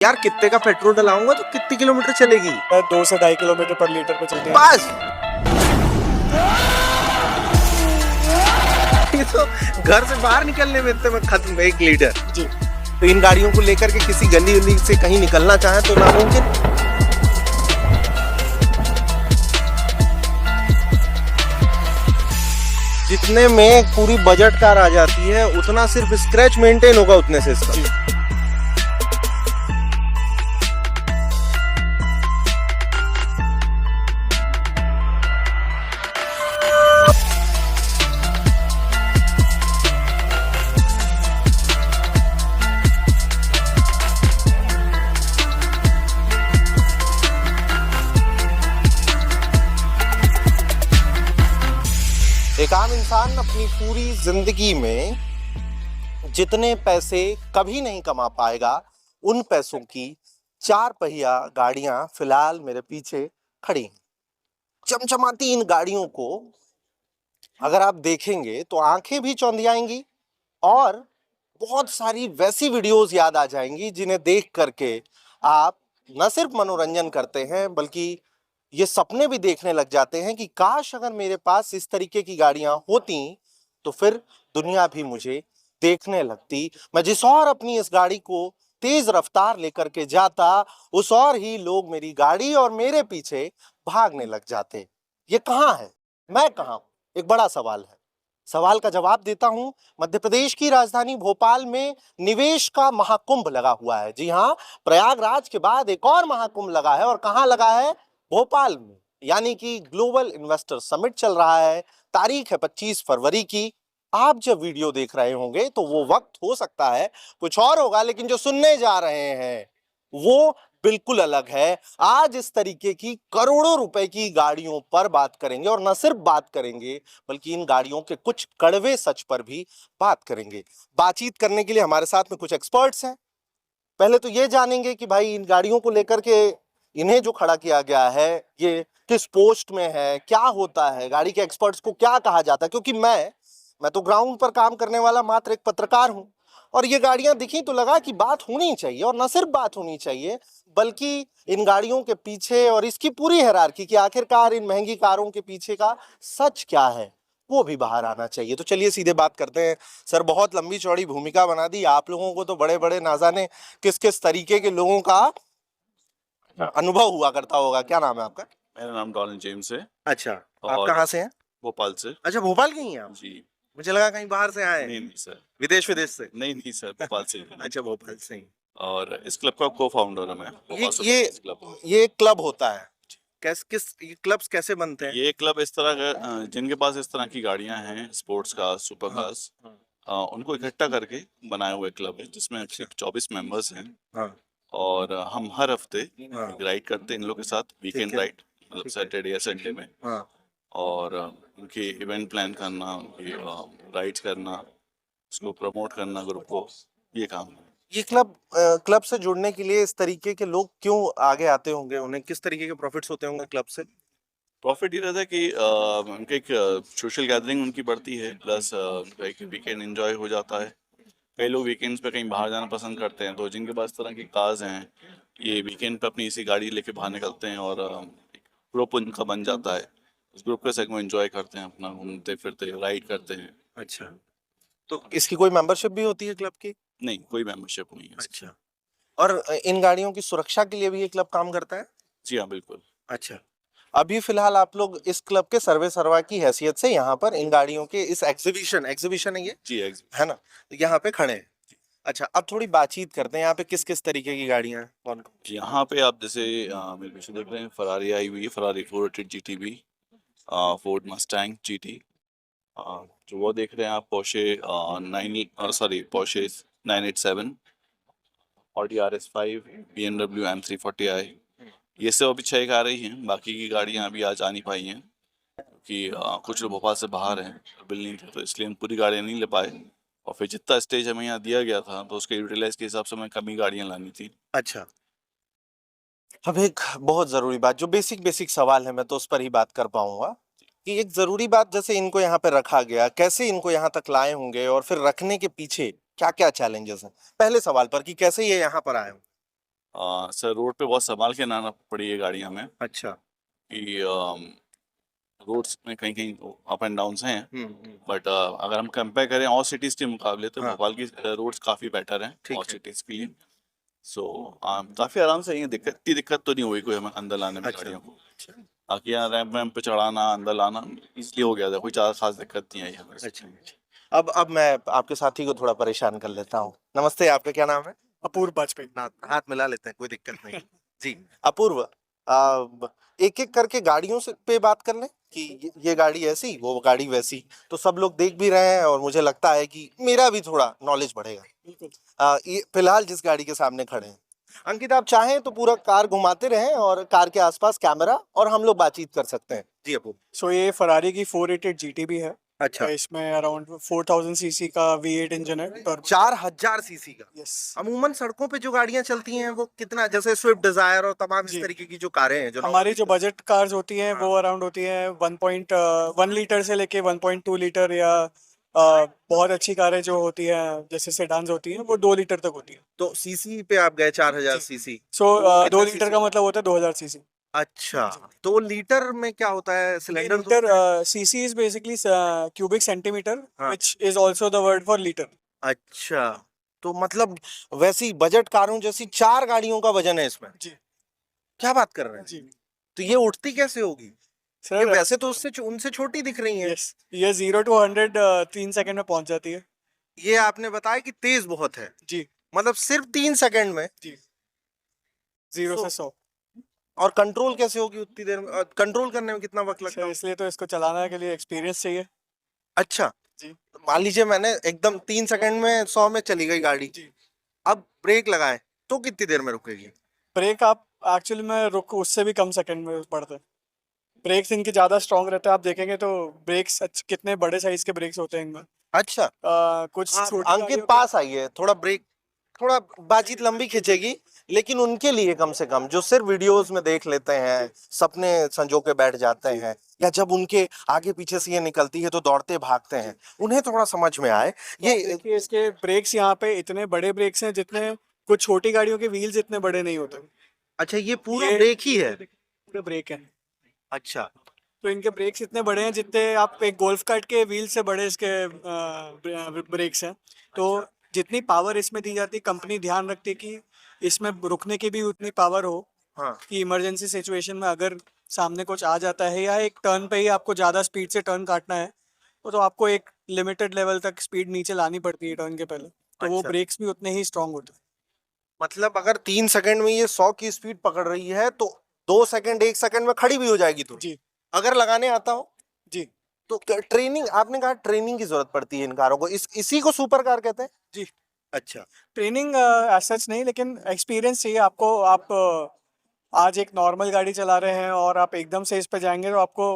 यार कितने का पेट्रोल डलाऊंगा तो कितनी किलोमीटर चलेगी? 2 से 2.5 किलोमीटर पर लीटर पे चलती है। बस ये तो घर से बाहर निकलने में इतने में खत्म 1 लीटर। जी। तो इन गाड़ियों को लेकर के किसी गली उली से कहीं निकलना चाहे तो नामुमकिन। जितने में पूरी बजट कार आ जाती है उतना सिर्फ स्क्रैच मेंटेन होगा उतने से इसका। एक आम इंसान अपनी पूरी जिंदगी में जितने पैसे कभी नहीं कमा पाएगा उन पैसों की 4 पहिया गाड़ियां फिलहाल मेरे पीछे खड़ी हैं। चमचमाती इन गाड़ियों को अगर आप देखेंगे तो आंखें भी चौंधियाएंगी और बहुत सारी वैसी वीडियोस याद आ जाएंगी जिन्हें देख करके आप न सिर्फ मनोरंजन करते हैं बल्कि ये सपने भी देखने लग जाते हैं कि काश अगर मेरे पास इस तरीके की गाड़ियां होती तो फिर दुनिया भी मुझे देखने लगती। मैं जिस और अपनी इस गाड़ी को तेज रफ्तार लेकर के जाता उस और ही लोग मेरी गाड़ी और मेरे पीछे भागने लग जाते। ये कहाँ है, मैं कहाँ हूं? एक बड़ा सवाल है। सवाल का जवाब देता हूं। मध्य प्रदेश की राजधानी भोपाल में निवेश का महाकुंभ लगा हुआ है। जी हां, प्रयागराज के बाद एक और महाकुंभ लगा है और कहां लगा है? भोपाल में। यानी कि ग्लोबल इन्वेस्टर समिट चल रहा है। तारीख है 25 फरवरी की। आप जब वीडियो देख रहे होंगे तो वो वक्त हो सकता है कुछ और होगा, लेकिन जो सुनने जा रहे हैं वो बिल्कुल अलग है। आज इस तरीके की करोड़ों रुपए की गाड़ियों पर बात करेंगे और न सिर्फ बात करेंगे बल्कि इन गाड़ियों के कुछ कड़वे सच पर भी बात करेंगे। बातचीत करने के लिए हमारे साथ में कुछ एक्सपर्ट्स हैं। पहले तो ये जानेंगे कि भाई इन गाड़ियों को लेकर के इन्हें जो खड़ा किया गया है ये किस पोस्ट में है, क्या होता है, गाड़ी के एक्सपर्ट्स को क्या कहा जाता है। क्योंकि मैं तो ग्राउंड पर काम करने वाला मात्र एक पत्रकार हूं और ये गाड़ियां दिखी तो लगा कि बात होनी चाहिए और न सिर्फ बात होनी चाहिए बल्कि इन गाड़ियों के पीछे और इसकी पूरी हायरार्की कि आखिरकार इन महंगी कारों के पीछे का सच क्या है वो भी बाहर आना चाहिए। तो चलिए सीधे बात करते हैं। सर, बहुत लंबी चौड़ी भूमिका बना दी आप लोगों को, तो बड़े बड़े ना जाने किस किस तरीके के लोगों का अनुभव हुआ करता होगा। क्या नाम है आपका? मेरा नाम डॉलन जेम्स है। अच्छा, आप और कहाँ से हैं? भोपाल से। अच्छा, भोपाल के ही हैं आप? जी। मुझे लगा कहीं बाहर से आए। नहीं सर। विदेश से? नहीं सर, भोपाल से। अच्छा, भोपाल से ही। और इस क्लब का को फाउंडर हूँ मैं। ये क्लब होता है। ये क्लब्स कैसे बनते हैं? ये क्लब इस तरह का जिनके पास इस तरह की गाड़ियां हैं, स्पोर्ट्स कार, सुपर कार्स, उनको इकट्ठा करके बनाए हुए क्लब है जिसमें 24 मेंबर्स हैं। हाँ। और हम हर हफ्ते हाँ। राइड करते हैं इन लोगों के साथ, वीकेंड राइड, मतलब सैटरडे या संडे में। हाँ। और उनकी इवेंट प्लान करना, उनकी राइड्स करना, उसको प्रमोट करना, ग्रुप को, ये काम है। ये क्लब से जुड़ने के लिए इस तरीके के लोग क्यों आगे आते होंगे? उन्हें किस तरीके के प्रॉफिट्स होते होंगे क्लब से? प्रॉफिट ये रहता है कि उनके एक सोशल गैदरिंग उनकी बढ़ती है, प्लस एक वीकेंड एंजॉय हो जाता है। कई लोग वीकेंड्स पे कहीं बाहर जाना पसंद करते हैं, तो जिनके पास तरह की कार्स हैं ये वीकेंड पे अपनी इसी गाड़ी लेके बाहर निकलते हैं और ग्रुप उनका बन जाता है। उस ग्रुप के साथ वो एंजॉय करते हैं, अपना घूमते फिरते राइड करते हैं। अच्छा, तो इसकी कोई मेंबरशिप भी होती है क्लब की? नहीं, कोई मेंबरशिप नहीं है। अच्छा, और इन गाड़ियों की सुरक्षा के लिए भी ये क्लब काम करता है? जी हाँ, बिल्कुल। अच्छा, अभी फिलहाल आप लोग इस क्लब के सर्वे सर्वा की हैसियत से यहाँ पर इन गाड़ियों के इस एग्जीबिशन है ये? जी, है ना, यहाँ पे खड़े हैं। अच्छा, अब थोड़ी बातचीत करते हैं। यहाँ पे किस किस तरीके की गाड़ियां हैं, कौन कौन? यहाँ पे आप जैसे मेरे पीछे देख रहे हैं, फरारी आई हुई है, Ferrari 488 GTB, Ford Mustang GT, जो वो देख रहे हैं आप, Porsche 987, Audi RS5, BMW M340i, ये सब अभी 6 आ रही हैं। बाकी की गाड़ियाँ अभी आज आ नहीं पाई हैं क्योंकि कुछ लोग भोपाल से बाहर हैं, बिल नहीं थे, तो इसलिए हम पूरी गाड़ियाँ नहीं ले पाए। और फिर जितना स्टेज हमें यहाँ दिया गया था तो उसके यूटिलाइज के हिसाब से हमें कम ही गाड़ियाँ लानी थी। अच्छा, अब एक बहुत जरूरी बात, जो बेसिक सवाल है, मैं तो उस पर ही बात कर पाऊंगा कि एक जरूरी बात, जैसे इनको यहाँ पे रखा गया, कैसे इनको यहाँ तक लाए होंगे और फिर रखने के पीछे क्या क्या चैलेंजेस हैं? पहले सवाल पर कि कैसे ये यहाँ पर आए होंगे। सर रोड पे बहुत संभाल के लाना पड़ी है गाड़ी हमें अच्छा। कि रोड्स में कहीं कहीं अप एंड डाउन्स हैं, बट अगर हम कंपेयर करें और सिटीज़ के मुकाबले तो हाँ। भोपाल की रोड्स काफ़ी बेटर हैं ठीक और है। सिटीज़ के लिए। सो काफ़ी आराम से, ये इतनी दिक्कत तो नहीं हुई कोई हमें अंदर लाने में अच्छा। गाड़ियों को। बाकी यहाँ रैंप वैम्प पे चढ़ाना अंदर लाना इसलिए हो गया था, कोई ज़्यादा खास दिक्कत नहीं आई हमें। अच्छा। अब मैं आपके साथी को थोड़ा परेशान कर लेता हूँ। नमस्ते, आपका क्या नाम है? अपूर्व वाजपेयी। हाथ मिला लेते हैं, कोई दिक्कत नहीं। जी अपूर्व, एक एक करके गाड़ियों से पे बात कर लें कि ये गाड़ी ऐसी, वो गाड़ी वैसी, तो सब लोग देख भी रहे हैं और मुझे लगता है कि मेरा भी थोड़ा नॉलेज बढ़ेगा। बिल्कुल। ये फिलहाल जिस गाड़ी के सामने खड़े हैं, अंकित आप चाहें तो पूरा कार घुमाते रहें और कार के आसपास कैमरा और हम लोग बातचीत कर सकते हैं। जी अपूर्व। सो ये फरारी की 488 जीटी है। अच्छा। इसमें अराउंड 4000 सीसी का V8 इंजन है। 4000 सीसी का। यस। अमूमन सड़कों पे जो गाड़ियां चलती हैं वो कितना, जैसे स्विफ्ट डिजायर और तमाम इस जी। तरीके की जो कारें हैं जो हमारी जो बजट कार्स होती हैं हाँ। वो अराउंड होती है 1.1 लीटर से लेके 1.2 लीटर, या बहुत अच्छी कारें जो होती है जैसे सेडान्स होती हैं वो 2 लीटर तक होती है। तो सीसी पे आप गए 4000 सीसी। सो कितना 2 लीटर सीसी? का मतलब होता है 2000 सीसी। अच्छा, तो लीटर में क्या होता है? Cylinder litre CC is basically cubic centimetre, हाँ। Which is also the word for litre. अच्छा, तो मतलब वैसी बजट कारों जैसी 4 गाड़ियों का वजन है इसमें। जी। क्या बात कर रहे हैं? जी तो ये उठती कैसे होगी? ये सर। वैसे तो उससे उनसे छोटी दिख रही हैं। यस, ये 0 to 100 3 सेकंड में पहुंच जाती है। ये आपने बताया कि तेज बहुत है, जी मतलब सिर्फ 3 सेकंड में। जी। 0 So, से 100। और कंट्रोल कैसे होगी उतनी देर में? कंट्रोल करने में कितना वक्त लगता सर है? इसलिए तो इसको चलाने के लिए एक्सपीरियंस चाहिए। अच्छा, जी तो मान लीजिए मैंने एकदम 3 सेकंड में 100 में चली गई गाड़ी, जी। अब ब्रेक लगाए तो कितनी देर में रुकेगी? ब्रेक आप एक्चुअली में रुक उससे भी कम सेकंड में पड़ते हैं। ब्रेक्स इनके ज़्यादा स्ट्रॉन्ग रहते हैं, आप देखेंगे तो ब्रेक्स कितने बड़े साइज के ब्रेक्स होते हैं इनमें। अच्छा। कुछ आप छोटी अंकित गाड़ियों पास आइए, थोड़ा ब्रेक, थोड़ा बातचीत लंबी खिंचेगी, लेकिन उनके लिए कम से कम जो सिर्फ वीडियोस में देख लेते हैं, सपने संजो के बैठ जाते हैं, या जब उनके आगे पीछे से ये निकलती है तो दौड़ते भागते हैं, उन्हें थोड़ा समझ में आए। ये देखिए इसके ब्रेक्स यहाँ पे इतने बड़े ब्रेक्स हैं जितने कुछ छोटी गाड़ियों के व्हील्स इतने बड़े नहीं होते। अच्छा, ये पूरा ये ब्रेक ही है? पूरे ब्रेक है। अच्छा। तो इनके ब्रेक्स इतने बड़े हैं जितने आप एक गोल्फ कार्ट के व्हील से बड़े इसके ब्रेक्स हैं। तो जितनी पावर इसमें दी जाती है, कंपनी ध्यान रखती है कि इसमें रुकने की भी उतनी पावर हो हाँ। कि इमरजेंसी सिचुएशन में अगर सामने कुछ आ जाता है या एक टर्न पे ही आपको ज़्यादा स्पीड से टर्न काटना है तो आपको एक लिमिटेड लेवल तक स्पीड नीचे लानी पड़ती है टर्न के पहले, तो वो अच्छा। ब्रेक्स भी उतने ही स्ट्रांग होते हैं। मतलब अगर 3 सेकंड में ये 100 की स्पीड पकड़ रही है तो 2 सेकंड 1 सेकंड में खड़ी भी हो जाएगी। तो जी अगर लगाने आता हो जी तो ट्रेनिंग, आपने कहा ट्रेनिंग की जरूरत पड़ती है इन कारों को, इसी को सुपर कार कहते हैं? जी। अच्छा। ट्रेनिंग एज सच नहीं, लेकिन एक्सपीरियंस चाहिए आपको। आप आज एक नॉर्मल गाड़ी चला रहे हैं और आप एकदम से इस पे जाएंगे तो आपको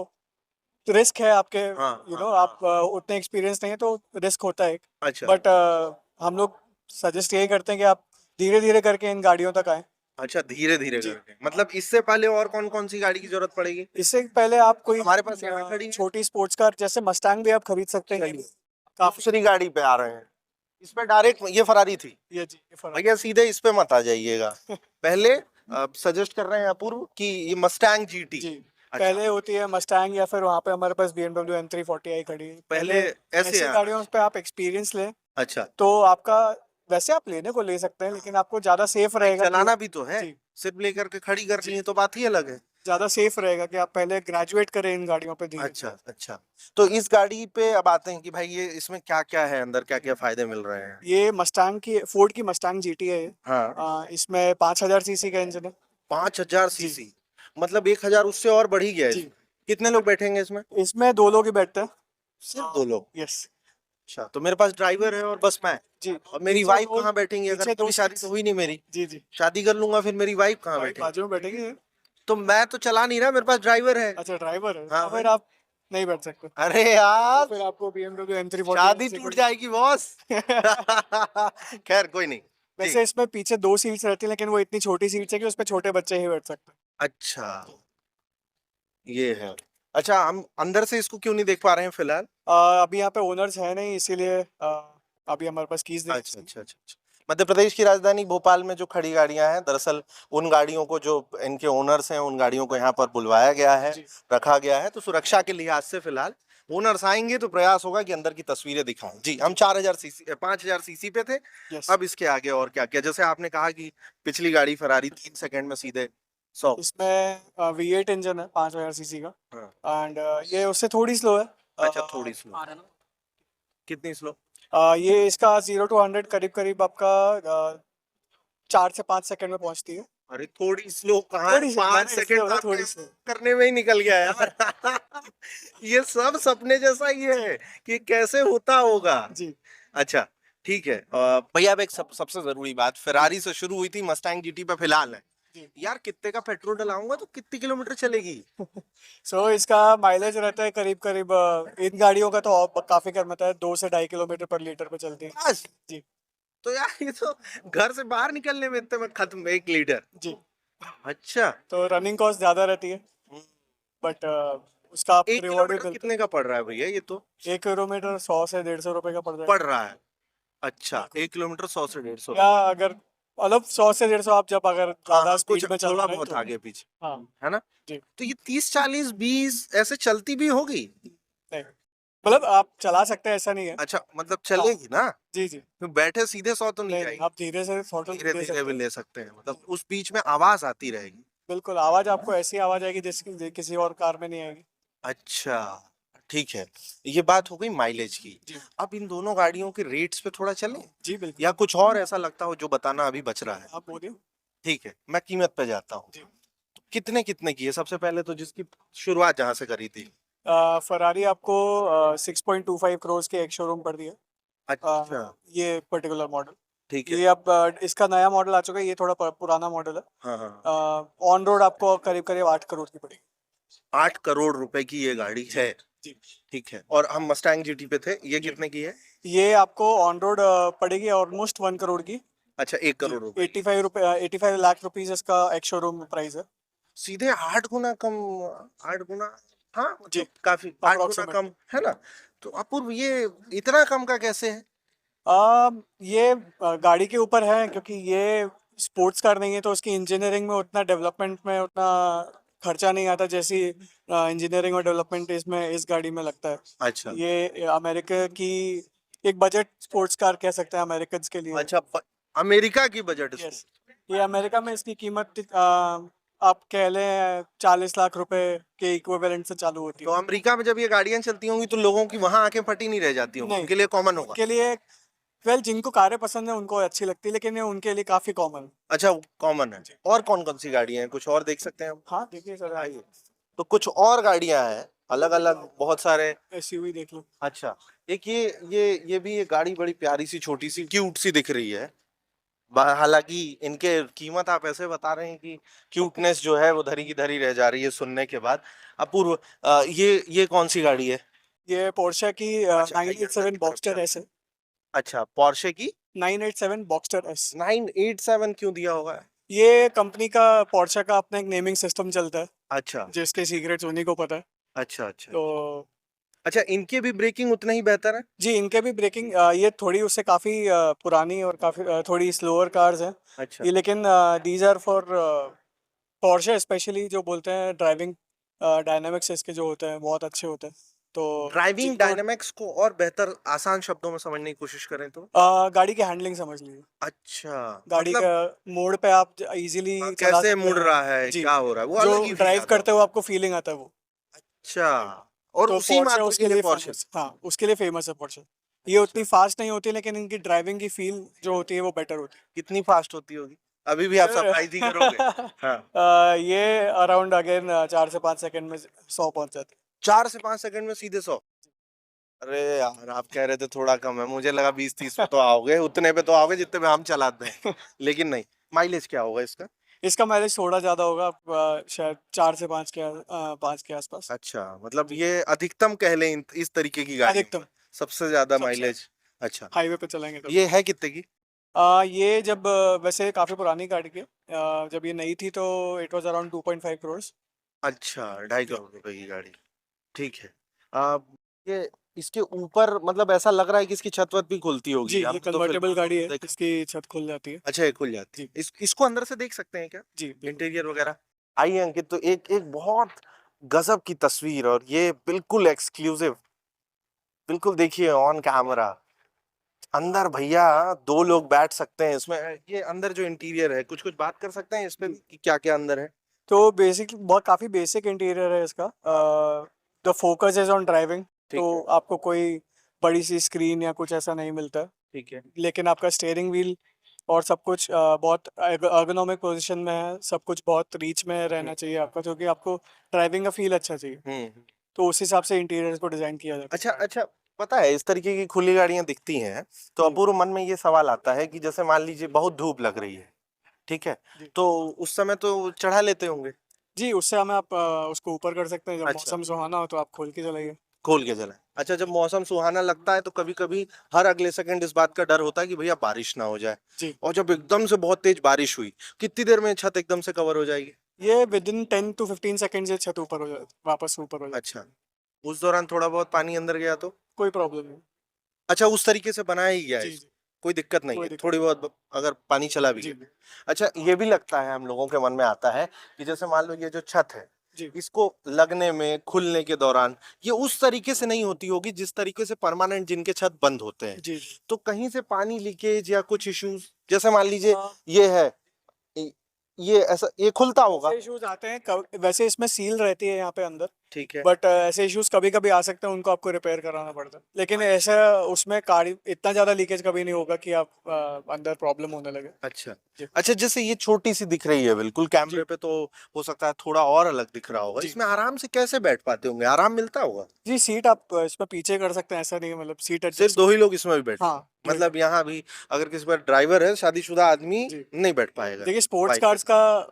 रिस्क है आपके, हाँ, आप उतने एक्सपीरियंस नहीं है तो रिस्क होता है। अच्छा। बट हम लोग सजेस्ट यही करते हैं कि आप धीरे धीरे करके इन गाड़ियों तक आए। अच्छा, धीरे धीरे जी। करके, मतलब इससे पहले और कौन कौन सी गाड़ी की जरूरत पड़ेगी? इससे पहले आप कोई हमारे पास यहाँ खड़ी है। छोटी स्पोर्ट्स कार जैसे मस्टैंग भी आप खरीद सकते हैं। काफी दूसरी गाड़ी पे आ रहे हैं, इस पे डायरेक्ट, ये फरारी थी ये जी ये फर्क। भैया, सीधे इस पे मत आ जाइएगा। पहले सजेस्ट कर रहे हैं अपूर्व कि ये मस्टैंग जीटी। जी अच्छा। पहले होती है मस्टैंग, या फिर वहाँ पे हमारे पास BMW M340i खड़ी है। पहले ऐसे ऐसी गाड़ियों पे आप एक्सपीरियंस लें अच्छा, तो आपका, वैसे आप लेने को ले सकते हैं लेकिन आपको ज्यादा सेफ रहेगा चलाना भी तो है, जी सिर्फ लेकर के खड़ी करनी है तो बात ही अलग है। ज्यादा सेफ रहेगा कि आप पहले ग्रेजुएट करें इन गाड़ियों पे धीरे। अच्छा अच्छा, तो इस गाड़ी पे अब आते हैं कि भाई ये इसमें क्या क्या है, अंदर क्या क्या फायदे मिल रहे हैं? ये मस्टैंग की, फोर्ड की मस्टैंग GT है ये। हाँ। इसमें 5000 सीसी का इंजन है। 5000 जी। सीसी, मतलब 1000 उससे और बढ़ ही गया है। जी। कितने लोग बैठेंगे इसमें? इसमें 2 लोग ही बैठते हैं। सिर्फ 2 लोग? यस अच्छा, तो मेरे पास ड्राइवर है और बस मैं, जी। और मेरी पीछे वाइफ दो- कहाँ बैठेंगी? अगर पीछे कभी 2 शादी तो हुई नहीं मेरी, जी जी। शादी कर लूंगा फिर मेरी वाइफ कहाँ बैठेगी? बाजू में बैठेंगे। तो मैं तो चला नहीं रहा, मेरे पास ड्राइवर है। अच्छा ड्राइवर है, हाँ तो भाई। फिर आप नहीं बैठ सकते। अरे यार, फिर आपको BMW M340 शादी टूट जाएगी बॉस। खैर कोई नहीं। वैसे इसमें पीछे 2 सीट्स रहती हैं लेकिन वो इतनी छोटी सीट्स है कि उस पे छोटे बच्चे ही बैठ सकते हैं। अच्छा, ये है। अच्छा, हम अंदर से इसको क्यों नहीं देख पा रहे हैं फिलहाल? अभी यहाँ पे ओनर्स है नहीं, इसीलिए अभी हमारे पास कीज नहीं। अच्छा अच्छा अच्छा अच्छा। मध्य प्रदेश की राजधानी भोपाल में जो खड़ी गाड़ियां हैं, दरअसल उन गाड़ियों को, जो इनके ओनर्स हैं, उन गाड़ियों को यहाँ पर बुलवाया गया है, जी। रखा गया है। तो सुरक्षा के लिहाज से फिलहाल ओनर्स आएंगे तो प्रयास होगा कि अंदर की तस्वीरें दिखाएं। जी, हम 4000 सीसी 5000 सीसी पे थे। यस, अब इसके आगे और क्या क्या, जैसे आपने कहा कि पिछली गाड़ी फरारी 3 सेकंड में सीधे 100। इसमें V8 इंजन है 5000 सीसी का, हाँ। एंड ये उससे थोड़ी स्लो है। अच्छा, थोड़ी स्लो। कितनी स्लो? ये इसका 0 to 100 करीब करीब आपका 4 से 5 सेकंड में पहुंचती है। अरे थोड़ी स्लो कहाँ है, थोड़ी सी 5 मैंने इसलिए सेकंड बोला आपके थोड़ी सी। करने में ही निकल गया यार। ये सब सपने जैसा ही है कि कैसे होता होगा। जी। अच्छा, ठीक है। भैया अब एक सबसे जरूरी बात, फेरारी से शुरू हुई थी, मस्टैंग जीटी पे फिलहाल है। जी। यार कितने का पेट्रोल डलाऊंगा तो कितनी किलोमीटर चलेगी? सो इसका माइलेज रहता है करीब करीब इन गाड़ियों का तो काफी कम रहता है, 2 से 2.5 किलोमीटर पर लीटर पे चलती है। बस। जी। तो यार ये तो घर से बाहर निकलने में इतने में खत्म, 1 लीटर। जी। अच्छा। तो रनिंग कॉस्ट ज्यादा रहती है, हम्म, बट उसका आप एक रिवॉर्ड भी किलोमीटर मिलता कितने का पड़ रहा है भैया ये तो? है। 1 किलोमीटर 100 से 150 रुपए का पड़ पड़ जाएगा। रहा है। अच्छा, बिल्कुल। 1 किलोमीटर 100 से 150। या अगर मतलब 100 से 150 आप जब अगर हाँ ज्यादा हाँ, कुछ स्पीड में चल थोड़ा रहे हैं बहुत तो। आगे पीछे, हाँ। है ना? जी। तो ये 30 40 20 ऐसे चलती भी होगी? नहीं, मतलब आप चला सकते हैं, ऐसा नहीं है। अच्छा, मतलब हाँ। चलेगी ना? जी जी। तो बैठे सीधे 100 तो नहीं नहीं, जाएगी? आप धीरे से फोटो धीरे दे धीरे सकते भी हैं। ले सकते हैं, मतलब उस बीच में आवाज आती रहेगी। बिल्कुल, आवाज आपको ऐसी आवाज आएगी जिसकी किसी और कार में नहीं आएगी। अच्छा, ठीक है। ये बात हो गई माइलेज की। जी। अब इन दोनों गाड़ियों के रेट्स पे थोड़ा चलें, जी बिल्कुल। या कुछ और ऐसा लगता हो जो बताना अभी बच रहा है? आप बोलिए। ठीक है, मैं कीमत पे जाता हूँ। जी। कितने कितने की है सबसे पहले तो, जिसकी शुरुआत जहां से करी थी? फरारी आपको 6.25 करोड़ के एक शोरूम पर दिया। अच्छा, ये पर्टिकुलर मॉडल। ठीक है। ये अब इसका नया मॉडल आ चुका है, ये थोड़ा पुराना मॉडल है। हाँ हाँ। ऑन रोड आपको करीब करीब 8 करोड़ की पड़ेगी। 8 करोड़ रुपए की ये गाड़ी है? जी। ठीक है। और हम मस्टैंग जीटी पे थे, ये जी। कितने की है? ये आपको ऑन रोड पड़ेगी ऑलमोस्ट 1 करोड़ की। अच्छा, एक जी। करोड़ रुपए। 85 लाख रुपीज इसका एक शोरूम प्राइस है। सीधे 8 गुना कम? 8 गुना? हाँ, जी। मतलब काफी 8 गुना अप्रोक्सीमेट। कम है ना? तो अपूर्व, ये इतना कम का कैसे है? ये गाड़ी के ऊपर है, क्योंकि ये स्पोर्ट्स कार नहीं है तो उसकी इंजीनियरिंग में उतना डेवलपमेंट में उतना खर्चा नहीं आता जैसी इंजीनियरिंग और डेवलपमेंट इसमें इस गाड़ी में लगता है। अच्छा। ये अमेरिका की एक बजट स्पोर्ट्स कार कह सकते हैं अमेरिकन के लिए। अच्छा, अमेरिका की बजट यस, स्पोर्ट। ये अमेरिका में इसकी कीमत आप कह लें 40 लाख रुपए के इक्विवेलेंट से चालू होती तो है। अमेरिका में जब ये गाड़ियां चलती होंगी तो लोगों की वहां आंखें फटी नहीं रह जाती होंगी? नहीं, उनके लिए कॉमन होगा? उनके लिए वेल जिनको कारें पसंद है उनको अच्छी लगती है, लेकिन ये उनके लिए काफी कॉमन। अच्छा, कॉमन है। और कौन कौन सी गाड़ियां हैं, कुछ और देख सकते हैं हम? हाँ देखिए सर, आइए। तो कुछ और गाड़ियां हैं, अलग अलग बहुत सारे। एसयूवी देख लो। अच्छा, एक ये भी एक गाड़ी बड़ी प्यारी सी, छोटी सी, क्यूट सी दिख रही है। हालांकि इनके कीमत आप ऐसे बता रहे हैं कि क्यूटनेस जो है वो धरी की धरी रह जा रही है सुनने के बाद। अपूर्व, ये कौन सी गाड़ी है? ये पोर्शे की अच्छा, 987 बॉक्सटर एस है। अच्छा, पोर्शे की 987 बॉक्सटर एस। 987 क्यों दिया होगा? ये कंपनी का, पोर्शे का अपना एक नेमिंग सिस्टम चलता है अच्छा जिसके सीक्रेट्स उन्हीं को पता है। अच्छा अच्छा। तो अच्छा, इनके भी ब्रेकिंग उतने ही बेहतर है? जी, इनके भी ब्रेकिंग, ये थोड़ी उससे काफ़ी पुरानी और काफ़ी थोड़ी स्लोअर कार्स हैं अच्छा। ये, लेकिन these are for Porsche specially, जो बोलते हैं ड्राइविंग डायनामिक्स इसके जो होते हैं बहुत अच्छे होते हैं। तो ड्राइविंग जिनको डायनामिक्स को और बेहतर आसान शब्दों में समझने की कोशिश करें तो? गाड़ी की हैंडलिंग समझ लीजिए। अच्छा, गाड़ी मतलब का मोड़ पे आप इजीली चला कैसे सकते मुड़ हैं। रहा है, जी, क्या हो रहा है, वो जो अलग ही फील ड्राइव आता करते हुए आपको फीलिंग आता है वो। अच्छा, और तो उसी पोर्शे मात्र के उसके लिए लिए पोर्शे? फेमस, हाँ उसके लिए फेमस है पोर्शे। ये उतनी फास्ट नहीं होती, लेकिन इनकी ड्राइविंग की फील जो होती है वो बेटर होती कितनी फास्ट होती होगी? अभी भी आप है। सरप्राइज ही करोगे। हाँ। ये अराउंड अगेन 4 से 5 सेकंड में 100 पहुंच जाती 4 से 5 सेकंड में सीधे 100? अरे यार, आप कह रहे थे थोड़ा कम है, मुझे लगा 20 30 पे तो आओगे, उतने पे तो आओगे जितने में हम चलाते हैं। है। लेकिन नहीं। माइलेज क्या होगा इसका? इसका माइलेज थोड़ा ज्यादा होगा, शायद 4 से 5 के 5 के आसपास। अच्छा, मतलब जी। ये अधिकतम कह लें इस तरीके की गाड़ियों अधिकतम में सबसे ज्यादा सबसे माइलेज? अच्छा। हाईवे पे चलेंगे तो। ये है कितने की? ये जब वैसे काफी पुरानी गाड़ी की जब ये नई थी तो इट वाज अराउंड 2.5 करोड़। अच्छा, 2.5 करोड़ रुपए की गाड़ी। ठीक है। आ, ये इसके ऊपर मतलब ऐसा लग रहा है कि इसकी छत वत भी खुलती होगी। जी, हम ये तो कन्वर्टेबल गाड़ी है, देख- इसकी छत खुल जाती है। अच्छा, ये खुल जाती है। जी। इसको अंदर से देख सकते हैं क्या, जी, बिल्कुल। इंटीरियर वगैरह? आइए अंकित, तो एक एक बहुत गजब की तस्वीर, और ये बिल्कुल एक्सक्लूसिव, बिल्कुल देखिए ऑन कैमरा। अंदर भैया 2 लोग बैठ सकते हैं इसमें। ये अंदर जो इंटीरियर है, कुछ कुछ बात कर सकते हैं इस पे भी कि क्या क्या अंदर है? तो बेसिकली बहुत काफ़ी बेसिक इंटीरियर है इसका। The focus is on driving, ठीक तो है। आपको कोई बड़ी सी स्क्रीन या कुछ ऐसा नहीं मिलता है। ठीक है। लेकिन आपका स्टीयरिंग व्हील और सब कुछ बहुत अर्गोनॉमिक पोजीशन में है। सब कुछ बहुत रीच में रहना चाहिए आपका, क्योंकि आपको ड्राइविंग का फील अच्छा चाहिए। हम्म। तो उस हिसाब से इंटीरियर को डिजाइन किया जाता अच्छा अच्छा, पता है इस तरीके की खुली गाड़ियां दिखती हैं तो है। अपूर्व मन में ये सवाल आता है कि जैसे मान लीजिए बहुत धूप लग रही है, ठीक है, जी। तो उस समय तो चढ़ा लेते होंगे? जी, उससे हमें आप उसको ऊपर कर सकते हैं। जब अच्छा, मौसम सुहाना हो तो आप खोल के चलाइए। खोल के चलाएं। अच्छा, जब मौसम सुहाना लगता है तो कभी कभी हर अगले सेकंड इस बात का डर होता है कि भैया बारिश ना हो जाए, जी, और जब एकदम से बहुत तेज बारिश हुई, कितनी देर में छत एकदम से कवर हो जाएगी? ये विद इन 10 to 15 सेकेंड से छत ऊपर हो जाती, वापस ऊपर हो जाती। अच्छा, उस दौरान थोड़ा बहुत पानी अंदर गया तो? कोई प्रॉब्लम नहीं। अच्छा, उस तरीके से बनाया ही गया है जी, इसको, जी, कोई दिक्कत नहीं कोई है दिक्कत थोड़ी बहुत अगर पानी चला भी जी, गया। अच्छा, ये भी लगता है हम लोगों के मन में आता है कि जैसे मान लो ये जो छत है, जी, इसको लगने में खुलने के दौरान ये उस तरीके से नहीं होती होगी जिस तरीके से परमानेंट जिनके छत बंद होते हैं, जी, जी। तो कहीं से पानी लीकेज या कुछ इश्यूज, जैसे मान लीजिए हाँ, ये है, ये ऐसा ये खुलता होगा? ऐसे इश्यूज आते हैं वैसे इसमें सील रहती है यहाँ पे अंदर। ठीक है। बट ऐसे इश्यूज कभी कभी आ सकते हैं, उनको आपको रिपेयर कराना पड़ता है। लेकिन ऐसा उसमें कार इतना ज्यादा लीकेज कभी नहीं होगा कि आप अंदर प्रॉब्लम होने लगे। अच्छा जी, अच्छा, जैसे ये छोटी सी दिख रही है बिल्कुल कैमरे जी, पे, तो हो सकता है थोड़ा और अलग दिख रहा होगा, जी, इसमें आराम से कैसे बैठ पाते होंगे, आराम मिलता होगा? जी। सीट आप इसमें पीछे कर सकते हैं, ऐसा नहीं है, मतलब सीट सिर्फ एडजस्ट। 2 ही लोग इसमें भी बैठ हाँ, सकते, दो ही मतलब लोग। यहाँ भी अगर किसी पर ड्राइवर है, शादीशुदा आदमी जी, नहीं बैठ पाएगा देखिए बाइक पे?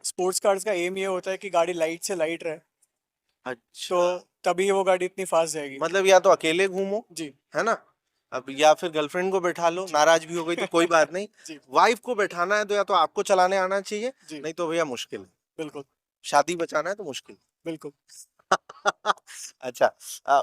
स्पोर्ट्स कार्स का एम ये होता है कि गाड़ी लाइट से लाइट रहे, तो अच्छा, तभी वो गाड़ी इतनी फास्ट जाएगी। मतलब या तो अकेले घूमो, जी, है ना, अब या फिर गर्लफ्रेंड को बैठा लो, जी। नाराज भी हो गई तो कोई बात नहीं, जी, वाइफ को बैठाना है तो या तो आपको चलाने आना चाहिए, जी, नहीं तो भैया मुश्किल है, बिल्कुल, शादी बचाना है तो मुश्किल। बिल्कुल। अच्छा,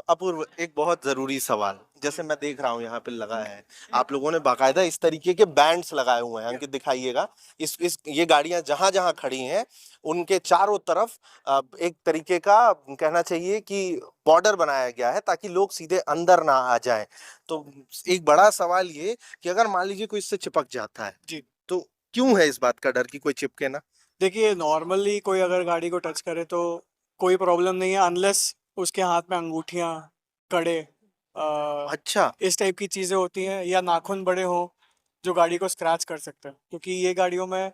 अपूर्व एक बहुत जरूरी सवाल, जैसे मैं देख रहा हूँ यहाँ पे लगा है, आप लोगों ने बाकायदा इस तरीके के बैंड्स लगाए हुए हैं, अंकित दिखाइएगा। इस ये गाड़ियां जहां जहां खड़ी हैं उनके चारों तरफ एक तरीके का कहना चाहिए कि बॉर्डर बनाया गया है ताकि लोग सीधे अंदर ना आ जाएं। तो एक बड़ा सवाल ये कि अगर मान लीजिए कोई इससे चिपक जाता है, जी, तो क्यों है इस बात का डर कि कोई चिपके ना? देखिए नॉर्मली कोई अगर गाड़ी को टच करे तो कोई प्रॉब्लम नहीं है, अनलेस उसके हाथ में अंगूठियाँ, कड़े, अच्छा, इस टाइप की चीज़ें होती हैं, या नाखून बड़े हों जो गाड़ी को स्क्रैच कर सकते हैं, क्योंकि ये गाड़ियों में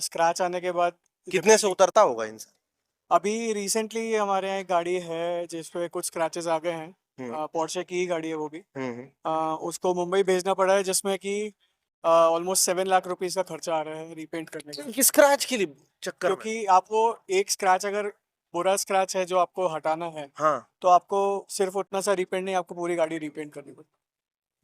स्क्रैच आने के बाद कितने से डिपेंडिंग। उतरता होगा इनसे? अभी रिसेंटली हमारे यहाँ एक गाड़ी है जिस पे कुछ स्क्रैचेस आ गए हम्म हैं। पोर्शे की ही गाड़ी है वो भी। हम्म। उसको मुंबई भेजना पड़ा है, जिसमें कि ऑलमोस्ट 7 लाख रुपीज़ का खर्चा आ रहा है रीपेंट करने का। स्क्रैच के लिए चक्कर में? क्योंकि आपको एक स्क्रैच, अगर बुरा स्क्रैच है जो आपको हटाना है, हाँ, तो आपको सिर्फ उतना सा रीपेंट नहीं, आपको पूरी गाड़ी रीपेंट करनी पड़ेगी।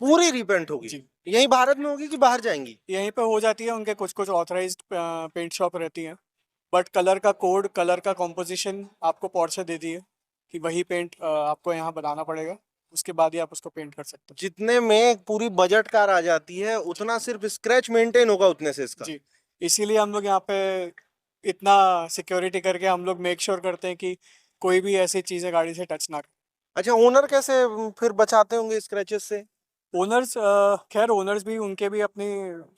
पूरी रिपेंट होगी? जी, यही भारत में होगी कि बाहर जाएंगी? यहीं पे हो जाती है, उनके कुछ कुछ ऑथराइज्ड पेंट शॉप रहती हैं। बट कलर का कोड, कलर का कॉम्पोजिशन आपको पोर्शे दे दी है कि वही पेंट आपको यहाँ बनाना पड़ेगा, उसके बाद ही आप उसको पेंट कर सकते जितने में पूरी बजट कार आ जाती है उतना सिर्फ स्क्रैच मेंटेन होगा उतने से हैं। इसका? जी, इसीलिए हम लोग यहाँ पे इतना सिक्योरिटी करके हम लोग मेक श्योर करते हैं कि कोई भी ऐसी चीज़ें गाड़ी से टच ना। अच्छा, ओनर कैसे फिर बचाते होंगे स्क्रैचेस से? ओनर्स, खैर ओनर्स भी, उनके भी अपनी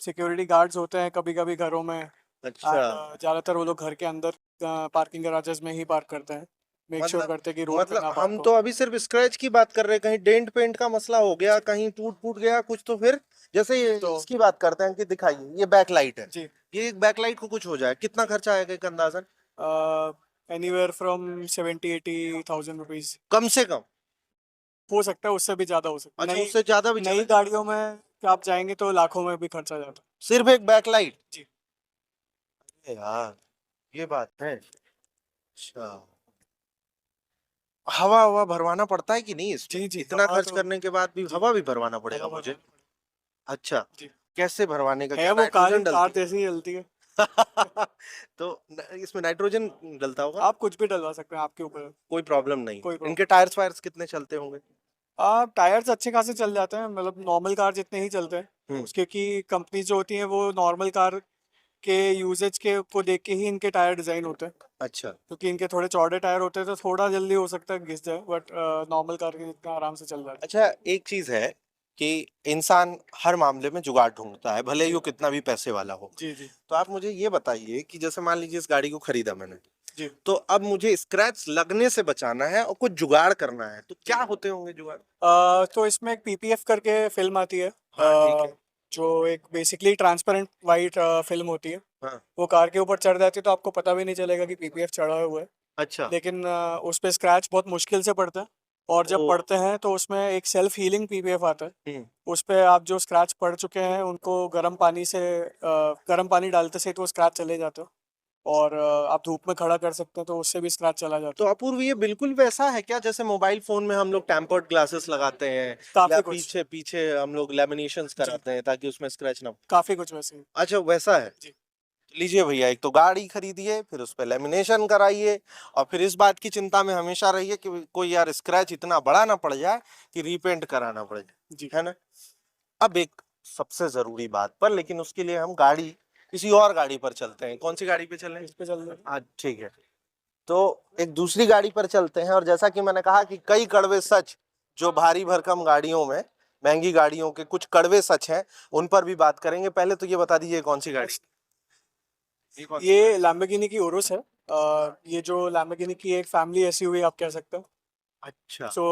सिक्योरिटी गार्ड्स होते हैं कभी कभी घरों में। अच्छा, ज़्यादातर वो लोग घर के अंदर पार्किंग गराजेस में ही पार्क करते हैं, मेक श्योर मतलब करते हैं कि रोड पे ना हम पार्क हो। तो अभी सिर्फ स्क्रैच की बात कर रहे हैं, कहीं डेंट पेंट का मसला हो गया, कहीं टूट फूट गया कुछ, तो फिर जैसे ये तो इसकी बात करते हैं कि दिखाइए, ये बैकलाइट है, जी, ये बैकलाइट को कुछ हो जाए कितना खर्चा आएगा एक अंदाजन? एनीवेयर फ्रॉम 70-80 थाउजेंड रुपीज़ कम से कम? हो सकता है, उससे भी ज़्यादा हो सकता है। अच्छा, नई उससे ज्यादा भी नई चले? गाड़ियों में आप जाएंगे तो लाखों में भी खर्चा जाता है। सिर्फ एक बैकलाइट? जी, यार, ये बात है। अच्छा, हवा हवा भरवाना पड़ता है कि नहीं इसमें? जी, जी, इतना हवा खर्च तो। करने के बाद भी जी, हवा भी भरवाना हवा पड़ेगा मुझे? भरवाना अच्छा, पड़ता है। जी, कैसे भरवाने का, है क्या वो कार नाइट्रोजन कार डलती जैसी ही चलती है। है? तो इसमें नाइट्रोजन डलता होगा? आप कुछ भी डलवा सकते हैं, आपके ऊपर है, कोई प्रॉब्लम नहीं? कोई इनके प्रॉब्लम। टायर्स वायर्स कितने चलते होंगे? टायर्स अच्छे खासे चल जाते हैं, मतलब नॉर्मल कार जितने ही चलते हैं हम्म। क्योंकि कंपनी जो होती हैं वो नॉर्मल कार के यूजेज के को देख के ही इनके टायर डिजाइन होते हैं, अच्छा। क्योंकि इनके थोड़े चौड़े टायर होते हैं तो थोड़ा जल्दी हो सकता है घिस जाए, बट नॉर्मल कार के जितना आराम से चल जाता अच्छा, एक चीज है कि इंसान हर मामले में जुगाड़ ढूंढता है, भले ही जी। वो कितना भी पैसे वाला हो। है। जी जी तो आप मुझे ये बताइए कि जैसे मान लीजिए इस गाड़ी को खरीदा मैंने, जी। तो अब मुझे स्क्रैच लगने से बचाना है और कुछ जुगाड़ करना है, तो क्या होते होंगे जुगाड़? तो इसमें एक पीपीएफ करके फिल्म आती है, हाँ ठीक है। जो एक बेसिकली ट्रांसपेरेंट वाइट फिल्म होती है। हाँ। वो कार के ऊपर चढ़ जाती है तो आपको पता भी नहीं चलेगा कि पीपीएफ चढ़ा हुआ है, अच्छा। लेकिन उस पे स्क्रैच बहुत मुश्किल से पड़ता है, और जब ओ। पड़ते हैं तो उसमें एक सेल्फ हीलिंग पीपीएफ आता है। हम्म। उस पे आप जो स्क्रैच पड़ चुके हैं उनको गर्म पानी डालते से तो वो स्क्रैच चले जाते हो, और आप धूप में खड़ा कर सकते हैं तो उससे भी स्क्रैच चला जाता तो अपूर्व, ये बिल्कुल वैसा है क्या जैसे मोबाइल फोन में हम लोग टेम्पर्ड ग्लासेस लगाते हैं, है। काफी या कुछ। पीछे पीछे हम लोग लेमिनेशंस जी। कराते हैं ताकि उसमें स्क्रैच ना हो? काफी कुछ वैसे ही। अच्छा, वैसा है। जी। लीजिए भैया, एक तो गाड़ी खरीदिए, फिर उस पर लेमिनेशन कराइए, और फिर इस बात की चिंता में हमेशा रहिए कि कोई यार स्क्रैच इतना बड़ा ना पड़ जाए कि रीपेंट कराना पड़ जाए, जी। है ना? अब एक सबसे जरूरी बात पर, लेकिन उसके लिए हम गाड़ी किसी और गाड़ी पर चलते हैं। कौन सी गाड़ी पे चलें? इस पे चल रहे हैं। हाँ ठीक है। तो एक दूसरी गाड़ी पर चलते हैं, और जैसा कि मैंने कहा कि कई कड़वे सच जो भारी भरकम गाड़ियों में, महंगी गाड़ियों के कुछ कड़वे सच हैं, उन पर भी बात करेंगे। पहले तो ये बता दीजिए कौन सी गाड़ी? ये कौन सी? ये लैम्बोर्गिनी की ओरुस है। ये जो लैम्बोर्गिनी की एक फैमिली ऐसी हुई आप कह सकते हो। अच्छा। सो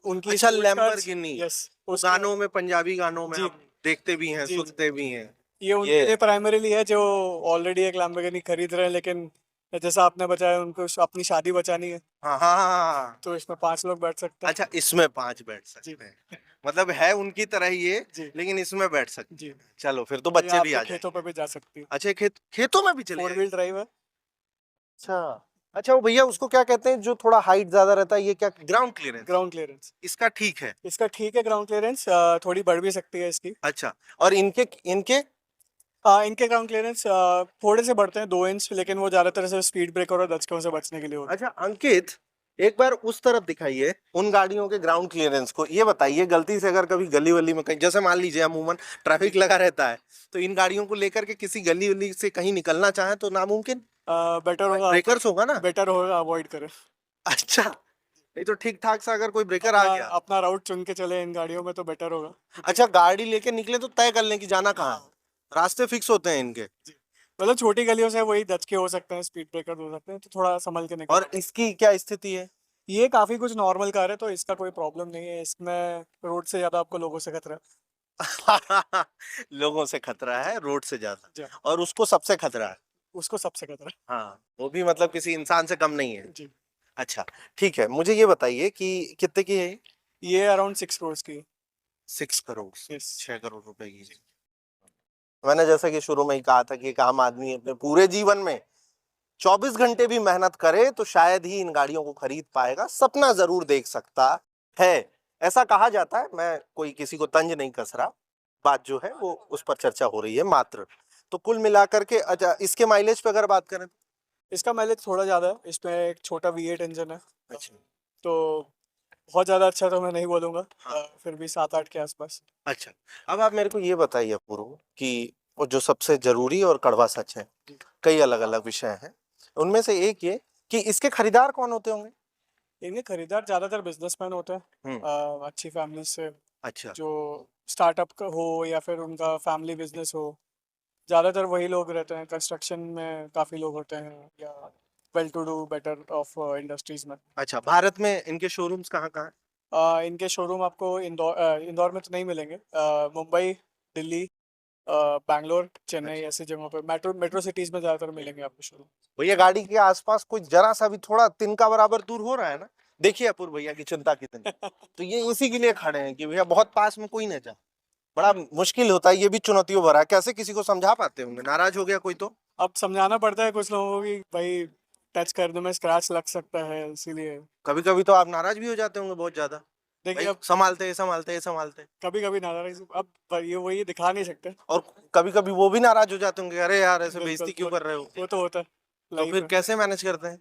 उनकी अच्छा, स्पोर्ट्स कार्स। लैम्बोर्गिनी। यस। वो उसका। गानों में, पंजाबी गानों में जी हम देखते भी हैं, जी जी। सुनते भी हैं। ये ये उनके लिए प्राइमरीली है जो ऑलरेडी एक लैम्बोर्गिनी खरीद रहे हैं, लेकिन जैसा आपने बताया उनको अपनी शादी बचानी है, हाँ हाँ हाँ हाँ हाँ। तो इसमें 5 लोग बैठ सकते हैं। अच्छा, इसमें 5 बैठ जी सकते हैं, मतलब है उनकी तरह ही ये, जी लेकिन इसमें बैठ सकते जी। हैं। चलो, फिर तो ये बच्चे भी आपके आ खेतों जाएंगे। पे भी जा सकती है। अच्छा, खेतों में भी चले 4 व्हील जाएंगे? ड्राइव है। अच्छा। अच्छा, वो भैया उसको क्या कहते हैं जो थोड़ा हाइट ज्यादा रहता है, ये क्या? Ground clearance? Ground clearance. इसका ठीक है। इसका ठीक है ग्राउंड क्लियरेंस, थोड़ी बढ़ भी सकती है इसकी। अच्छा, और इनके इनके इनके ग्राउंड क्लियरेंस थोड़े से बढ़ते हैं 2 इंच, लेकिन वो ज्यादातर से स्पीड ब्रेकर और दचकों से बचने के लिए होते अच्छा अंकित, एक बार उस तरफ दिखाइए उन गाड़ियों के ग्राउंड क्लियरेंस को। ये बताइए, गलती से अगर कभी गली वली में कहीं, जैसे मान लीजिए अमूमन ट्रैफिक लगा रहता है, तो इन गाड़ियों को लेकर के किसी गली वली से कहीं निकलना चाहे तो नामुमकिन? हैं। बेटर होगा। ब्रेकर्स होगा ना? बेटर होगा अवॉइड करें। अच्छा, नहीं तो ठीक ठाक सा अगर कोई ब्रेकर आ अपना गया। अपना राउट चुन के चले इन गाड़ियों में तो बेटर होगा। अच्छा, गाड़ी लेके निकले तो तय कर लें कि जाना कहाँ है, रास्ते फिक्स होते हैं इनके? जी। मतलब छोटी गलियों से वही दचके हो सकते हैं, स्पीड ब्रेकर हो सकते हैं, तो थोड़ा संभल के निकल। और इसकी क्या स्थिति है? ये काफी कुछ नॉर्मल कार है तो इसका कोई प्रॉब्लम नहीं है, इसमें रोड से ज्यादा आपको लोगों से खतरा है। लोगों से खतरा है, रोड से ज्यादा, जी। और उसको सबसे खतरा है। उसको सबसे खतरा हाँ, वो भी मतलब किसी इंसान से कम नहीं है। है। जी। अच्छा, ठीक है, मुझे ये बताइए कि कितने की है? ये अराउंड 6 करोड़ की। 6 करोड़? यस। 6 करोड़ रुपए की। मैंने जैसा कि शुरू में ही कहा था कि एक आम आदमी अपने पूरे जीवन में 24 घंटे भी मेहनत करे तो शायद ही इन गाड़ियों को खरीद पाएगा, सपना जरूर देख सकता है, ऐसा कहा जाता है। मैं कोई किसी को तंज नहीं कस रहा, बात जो है वो उस पर चर्चा हो रही है मात्र। तो कुल मिलाकर के, अच्छा इसके माइलेज पे अगर बात करें? इसका माइलेज थोड़ा ज्यादा है, इसमें एक छोटा V8 इंजन है, अच्छा। तो बहुत ज्यादा अच्छा तो मैं नहीं बोलूंगा। हाँ। फिर भी 7-8 के आसपास। अच्छा, अब आप मेरे को ये बताइए अपूर्व कि वो जो सबसे जरूरी और कड़वा सच है, कई अलग अलग विषय हैं, उनमें से एक ये कि इसके खरीदार कौन होते होंगे? इनके खरीदार ज्यादातर बिजनेसमैन होते हैं, अच्छी फैमिली से, अच्छा। जो स्टार्टअप का हो या फिर उनका फैमिली बिजनेस हो। ज़्यादातर वही लोग रहते हैं, कंस्ट्रक्शन में काफ़ी लोग होते हैं, या well to do better off industries में। अच्छा, भारत में इनके शोरूम्स कहाँ कहाँ हैं? इनके शोरूम आपको इंदौर में तो नहीं मिलेंगे, मुंबई, दिल्ली, बैंगलोर, चेन्नई ऐसी जगहों पे, मेट्रो मेट्रो सिटीज़ में ज़्यादातर मिलेंगे आपको शोरूम। भैया, गाड़ी के आसपास कोई जरा सा भी थोड़ा तिनका बराबर दूर हो रहा है ना? देखिए अपूर्व भैया की चिंता कितनी, तो ये इसी के लिए खड़े हैं कि भैया बहुत पास में कोई ना जाए। बड़ा मुश्किल होता है, ये भी चुनौतियों भरा है, कैसे किसी को समझा पाते होंगे? नाराज हो गया कोई तो? अब समझाना पड़ता है कुछ लोगों को कि भाई टच करने में स्क्रैच लग सकता है, इसीलिए। कभी कभी तो आप नाराज भी हो जाते होंगे बहुत ज्यादा, देखिए भाई अब संभालते संभालते संभालते। कभी कभी नाराज, अब ये वही दिखा नहीं सकते। और कभी कभी वो भी नाराज हो जाते होंगे, अरे यार ऐसे बिल्कुल, बेइज्जती क्यों कर रहे हो? वो तो होता है तो लाइफ फिर में। कैसे मैनेज करते हैं?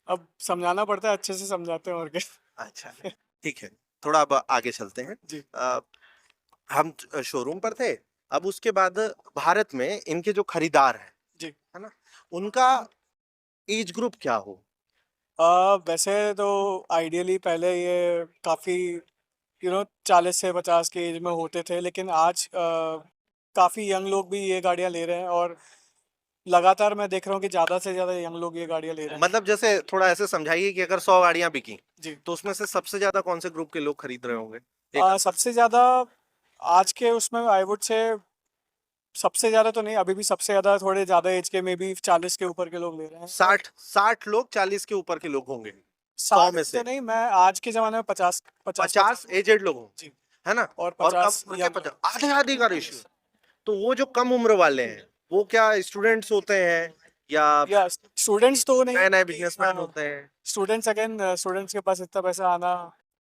अब समझाना पड़ता है, अच्छे से समझाते हैं और क्या। अच्छा, ठीक है। थोड़ा अब आगे चलते हैं जी। हम शोरूम पर थे, अब उसके बाद भारत में इनके जो खरीदार हैं, जी। है ना, उनका एज ग्रुप क्या हो? वैसे तो आइडियली पहले ये काफ़ी 40 से 50 की एज में होते थे, लेकिन आज काफ़ी यंग लोग भी ये गाड़ियाँ ले रहे हैं, और लगातार मैं देख रहा हूँ कि ज़्यादा से ज़्यादा यंग लोग ये गाड़ियाँ ले रहे हैं। मतलब जैसे थोड़ा ऐसे समझाइए कि अगर 100 गाड़ियां बिकी, जी। तो उसमें से सबसे ज्यादा कौन से ग्रुप के लोग खरीद रहे होंगे? एक सबसे ज़्यादा आज के उसमें आई वुड से, सबसे ज़्यादा तो नहीं, अभी भी सबसे ज़्यादा थोड़े ज़्यादा एज के में भी 40 के ऊपर के लोग ले रहे हैं। 60 लोग 40 के ऊपर के लोग होंगे, 100 60 में तो से नहीं, मैं आज के ज़माने में 50 50 एजेड लोग होंगे, जी। है ना, और और 50 कम young। 50 आधे आधे का रेशियो। तो वो जो कम उम्र वाले हैं, वो क्या स्टूडेंट्स होते हैं या स्टूडेंट्स तो नहीं, नए नए बिजनेसमैन होते हैं? स्टूडेंट्स के पास इतना पैसा आना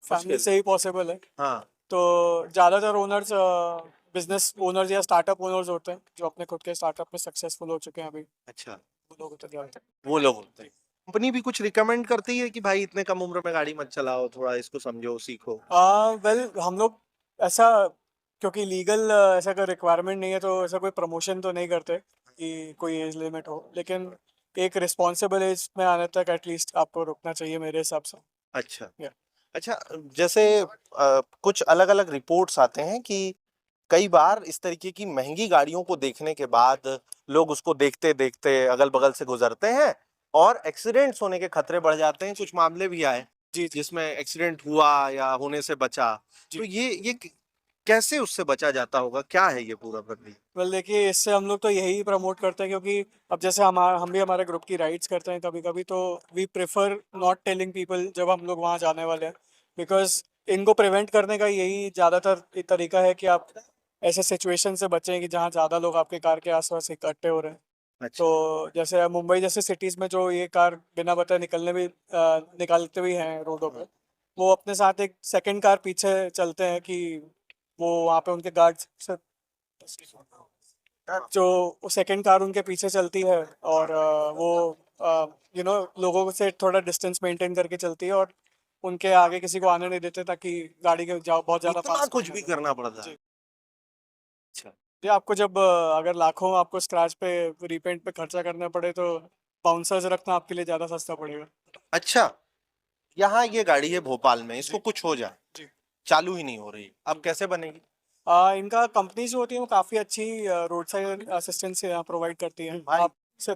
फैमिली मुश्किल। से ही पॉसिबल है। हाँ। तो ज़्यादातर ओनर्स बिजनेस ओनर्स या स्टार्टअप ओनर्स होते हैं, जो अपने खुद के स्टार्टअप में सक्सेसफुल हो चुके हैं अभी, अच्छा, वो लोग होते हैं ज़्यादातर। वो लोग होते हैं। कंपनी भी कुछ रिकमेंड करती है कि भाई इतने कम उम्र में गाड़ी मत चलाओ, थोड़ा इसको समझो सीखो? वेल, हम लोग ऐसा, क्योंकि लीगल ऐसा कोई रिक्वायरमेंट नहीं है, तो ऐसा कोई प्रमोशन तो नहीं करते कि कोई एज लिमिट हो, लेकिन एक रिस्पॉन्सिबल एज में आने तक एटलीस्ट आपको रुकना चाहिए मेरे हिसाब से। अच्छा। Yeah। अच्छा, जैसे कुछ अलग अलग रिपोर्ट्स आते हैं कि कई बार इस तरीके की महंगी गाड़ियों को देखने के बाद लोग उसको देखते देखते अगल बगल से गुजरते हैं और एक्सीडेंट्स होने के खतरे बढ़ जाते हैं। कुछ मामले भी आए जी। जिसमें एक्सीडेंट हुआ या होने से बचा। जी। तो ये कैसे उससे बचा जाता होगा, क्या है ये पूरा प्रक्रिया? वेल, देखिए, इससे हम लोग तो यही प्रमोट करते हैं, क्योंकि अब जैसे हम भी हमारे ग्रुप की राइड्स करते हैं कभी कभी, तो we prefer not telling people जब हम लोग वहाँ जाने वाले हैं, बिकॉज इनको प्रिवेंट करने का यही ज़्यादातर तरीका है कि आप ऐसे सिचुएशन से बचें कि जहाँ ज़्यादा लोग आपके कार के आसपास इकट्ठे हो रहे हैं। अच्छा। तो जैसे मुंबई जैसे सिटीज़ में जो ये कार बिना बताए निकालते भी हैं रोडों पे, वो अपने साथ एक सेकंड कार पीछे चलते हैं कि वो वहाँ पे उनके गार्ड से, जो सेकंड कार उनके पीछे चलती है, और वो लोगों से थोड़ा डिस्टेंस मेंटेन करके चलती है, और उनके आगे किसी को आने नहीं देते, ताकि गाड़ी के जाओ बहुत ज़्यादा इतना फास्ट कुछ भी करना पड़ता है? जी। अच्छा। जी, आपको जब अगर लाखों आपको स्क्रैच पे रीपेंट पे खर्चा करना पड़े, तो बाउंसर्स रखना आपके लिए ज़्यादा सस्ता पड़ेगा। अच्छा, यहाँ ये गाड़ी है भोपाल में, इसको जी। कुछ हो जाए, जी। चालू ही नहीं हो रही, अब कैसे बनेगी? इनका कंपनी जो होती है वो काफ़ी अच्छी रोड साइड असिस्टेंस प्रोवाइड करती है। भाई, आप से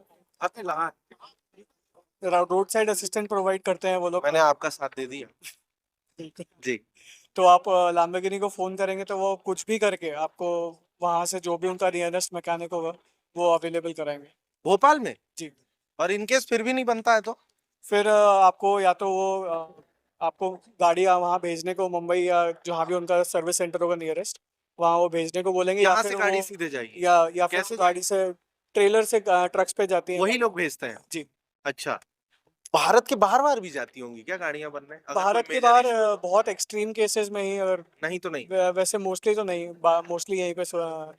रोड साइड असिस्टेंट प्रोवाइड करते हैं वो लोग। मैंने आपका साथ दे दिया। जी। तो आप लैम्बोर्गिनी को फ़ोन करेंगे तो वो कुछ भी करके आपको वहाँ से जो भी उनका नियरेस्ट मैकेनिक होगा वो अवेलेबल कराएंगे। भोपाल में? जी। और इनकेस फिर भी नहीं बनता है तो? फिर आपको या तो वो आपको गाड़ी वहाँ भेजने को, मुंबई या जहाँ भी उनका सर्विस सेंटर होगा नियरेस्ट, वहाँ वो भेजने को बोलेंगे, या यहाँ फिर से गाड़ी वो सीधे जाएगी? या फिर कैसे गाड़ी से ट्रेलर से ट्रक्स पे जाती है। वही लोग भेजते हैं? जी। अच्छा, भारत के बाहर बाहर भी जाती होंगी क्या गाड़ियां बनने, अगर कोई भारत के major बाहर issue? बहुत एक्सट्रीम केसेस में ही, अगर नहीं तो नहीं। वैसे मोस्टली तो नहीं, मोस्टली यहीं पे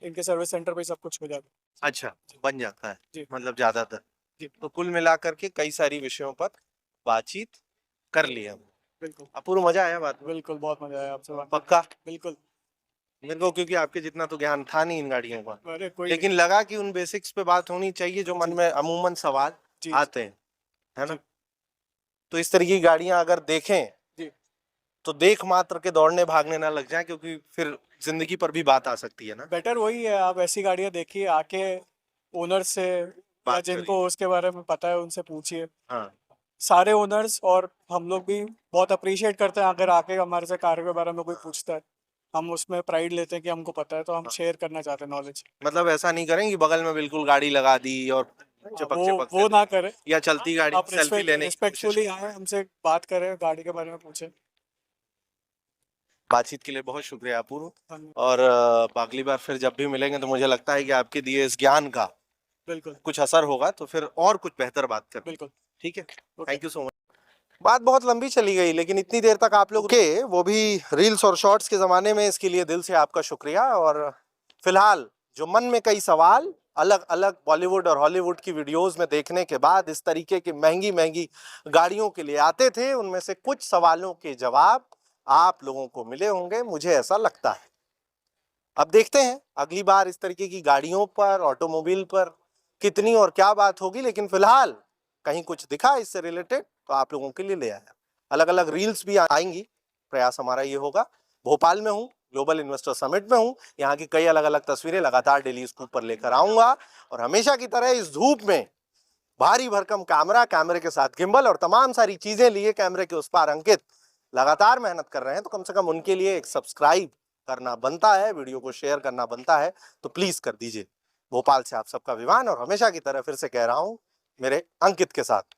इनके सर्विस सेंटर पे सब कुछ हो जाता है। अच्छा, बन जाता है, जी। मतलब ज्यादातर। जी। तो कुल मिलाकर के कई सारी विषयों पर बातचीत कर ली हम। बिल्कुल। अपूर्व मजा आया बात में? बिल्कुल, बहुत मजा आया आपसे बात पक्का? करके। बिल्कुल। मेरे को क्योंकि आपके जितना तो ज्ञान था नहीं इन गाड़ियों का, अरे कोई लेकिन लगा कि उन बेसिक्स पे बात होनी चाहिए जो मन जी। में अमूमन सवाल जी। आते हैं, है ना? जी। तो इस तरीके की गाड़ियां अगर देखें जी। तो देख मात्र के दौड़ने भागने ना लग जाए, क्योंकि फिर जिंदगी पर भी बात आ सकती है ना। बेटर वही है, आप ऐसी गाड़ियाँ देखिए, आके ओनर से या बात जिनको उसके बारे में पता है उनसे पूछिए। हाँ। सारे ओनर्स और हम लोग भी बहुत अप्रिशिएट करते हैं अगर आके हमारे से कार के बारे में कोई पूछता है। हम उसमें प्राइड लेते हैं कि हमको पता है, तो हम शेयर करना चाहते हैं नॉलेज। मतलब ऐसा नहीं करेंगे बगल में बिल्कुल गाड़ी लगा दी और चिपक चिपक वो ना करें। या चलती गाड़ी आप सेल्फी लेने की कोशिश रिस्पेक्टफुली आए, हमसे बात करें, गाड़ी के बारे में पूछें। बातचीत के लिए बहुत शुक्रिया अपूर्व। धन्यवाद। और अगली बार फिर जब भी मिलेंगे तो मुझे लगता है कि आपके दिए इस ज्ञान का बिल्कुल। कुछ असर होगा, तो फिर और कुछ बेहतर बात करें। बिल्कुल। ठीक है, okay. Thank you so much. बात बहुत लंबी चली गई, लेकिन इतनी देर तक आप लोग के वो भी रील्स और शॉर्ट्स के जमाने में, इसके लिए दिल से आपका शुक्रिया। और फिलहाल जो मन में कई सवाल अलग अलग बॉलीवुड और हॉलीवुड की वीडियोस में देखने के बाद इस तरीके की महंगी महंगी गाड़ियों के लिए आते थे, उनमें से कुछ सवालों के जवाब आप लोगों को मिले होंगे, मुझे ऐसा लगता है। अब देखते हैं अगली बार इस तरीके की गाड़ियों पर, ऑटोमोबाइल पर कितनी और क्या बात होगी, लेकिन फिलहाल कहीं कुछ दिखा इससे रिलेटेड तो आप लोगों के लिए ले आया। अलग अलग रील्स भी आएंगी, प्रयास हमारा ये होगा। भोपाल में हूँ, ग्लोबल इन्वेस्टर समिट में हूँ, यहाँ की कई अलग अलग तस्वीरें लगातार डेली स्कूप पर लेकर आऊंगा, और हमेशा की तरह इस धूप में भारी भरकम कैमरा, कैमरे के साथ गिम्बल और तमाम सारी चीजें लिए कैमरे के उस पार अंकित लगातार मेहनत कर रहे हैं, तो कम से कम उनके लिए एक सब्सक्राइब करना बनता है, वीडियो को शेयर करना बनता है, तो प्लीज कर दीजिए। भोपाल से आप सबका विमान, और हमेशा की तरह फिर से कह रहा हूं, मेरे अंकित के साथ।